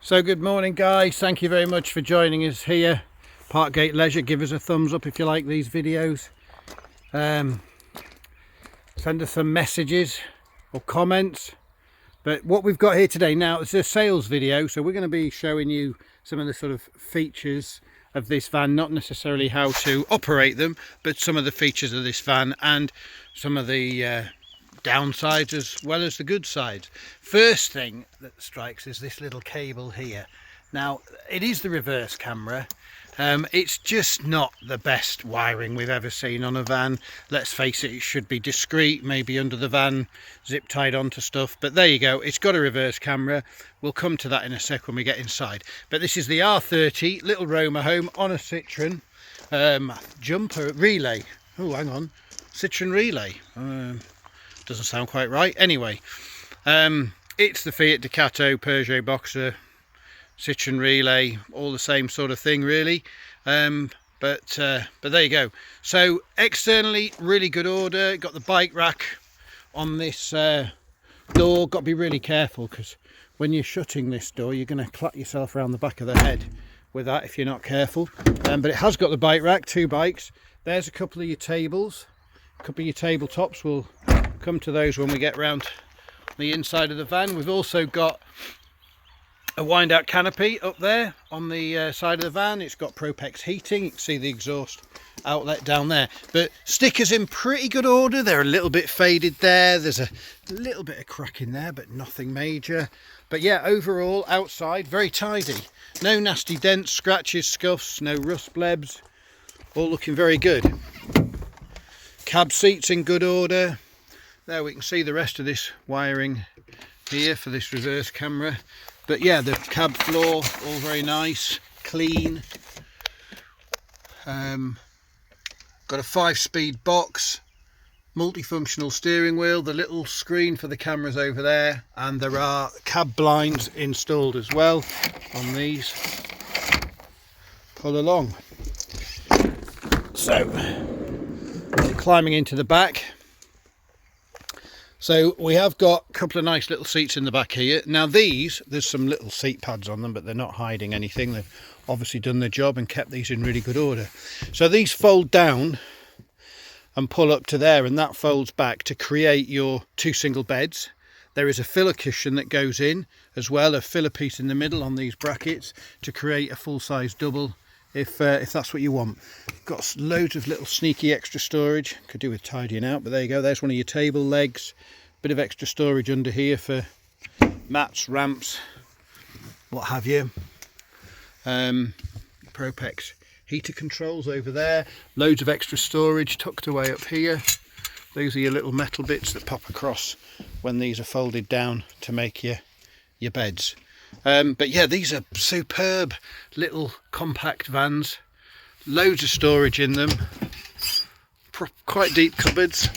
So good morning guys, thank you very much for joining us here. Parkgate Leisure, give us a thumbs up if you like these videos. Send us some messages or comments. But what we've got here today now is a sales video, so we're going to be showing you some of the sort of features of this van, not necessarily how to operate them, but some of the features of this van and some of the downsides as well as the good sides. First thing that strikes is this little cable here. Now it is the reverse camera. It's just not the best wiring we've ever seen on a van. Let's face it, it should be discreet, maybe under the van, zip tied onto stuff, but there you go, it's got a reverse camera. We'll come to that in a sec when we get inside. But this is the R30 little Romahome on a Citroen jumper relay. Oh, hang on, Citroen relay. Doesn't sound quite right. Anyway, it's the Fiat Ducato, Peugeot Boxer, Citroen relay, all the same sort of thing really. But there you go. So externally, really good order. Got the bike rack on this door. Got to be really careful because when you're shutting this door, you're going to clap yourself around the back of the head with that if you're not careful. But it has got the bike rack, 2 bikes. There's a couple of your tables, a couple of your tabletops. We'll come to those when we get round the inside of the van. We've also got a wind out canopy up there on the side of the van. It's got Propex heating. You can see the exhaust outlet down there, but stickers in pretty good order. They're a little bit faded there. There's a little bit of crack in there, but nothing major. But yeah, overall outside very tidy. No nasty dents, scratches, scuffs, no rust blebs. All looking very good. Cab seats in good order. There we can see the rest of this wiring here for this reverse camera. But yeah, the cab floor all very nice, clean. Got a 5-speed box, multifunctional steering wheel, the little screen for the cameras over there, and there are cab blinds installed as well on these. Pull along. So, climbing into the back. So we have got a couple of nice little seats in the back here. Now these, there's some little seat pads on them, but they're not hiding anything. They've obviously done their job and kept these in really good order. So these fold down and pull up to there, and that folds back to create your 2 single beds. There is a filler cushion that goes in as well, a filler piece in the middle on these brackets to create a full-size double if that's what you want. Got loads of little sneaky extra storage. Could do with tidying out, but there you go. There's one of your table legs. Bit of extra storage under here for mats, ramps, what have you. Propex heater controls over there. Loads of extra storage tucked away up here. Those are your little metal bits that pop across when these are folded down to make your beds. But yeah, these are superb little compact vans. Loads of storage in them. Quite deep cupboards.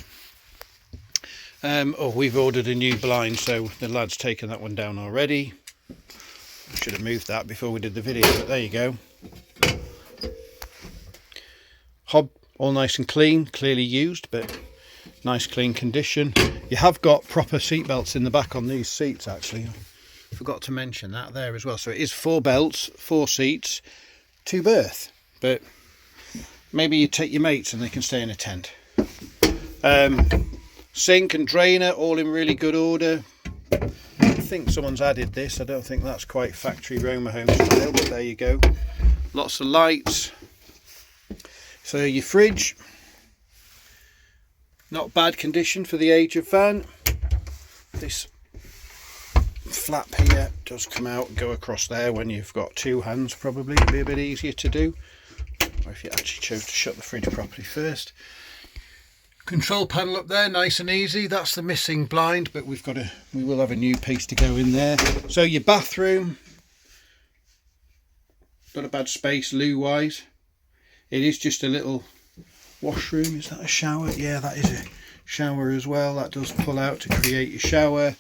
Oh, we've ordered a new blind, so the lad's taken that one down already. I should have moved that before we did the video, but there you go. Hob all nice and clean, clearly used, but nice clean condition. You have got proper seat belts in the back on these seats actually. Forgot to mention that there as well. So it is 4 belts, 4 seats, 2 berth, but maybe you take your mates and they can stay in a tent. Sink and drainer all in really good order. I think someone's added this. I don't think that's quite factory Romahome style, but there you go. Lots of lights. So your fridge, not bad condition for the age of van. This flap here does come out and go across there when you've got 2 hands, probably it'd be a bit easier to do, or if you actually chose to shut the fridge properly first. Control panel up there, nice and easy. That's the missing blind, but we will have a new piece to go in there. So your bathroom, not a bad space loo wise. It is just a little washroom. Is that a shower? Yeah, that is a shower as well. That does pull out to create your shower.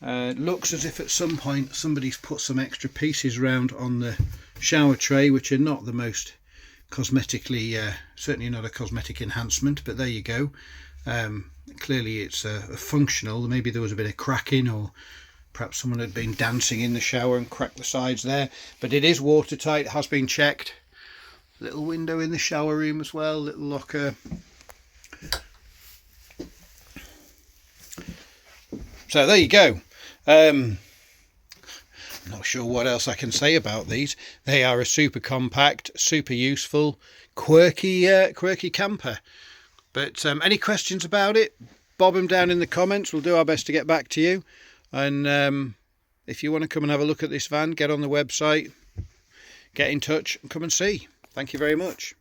It looks as if at some point somebody's put some extra pieces around on the shower tray, which are not the most cosmetically, certainly not a cosmetic enhancement, but there you go. Clearly it's functional. Maybe there was a bit of cracking or perhaps someone had been dancing in the shower and cracked the sides there. But it is watertight, it has been checked. Little window in the shower room as well, little locker. So there you go. Not sure what else I can say about these. They are a super compact, super useful, quirky camper. But any questions about it, bob them down in the comments. We'll do our best to get back to you. And if you want to come and have a look at this van, get on the website, get in touch and come and see. Thank you very much.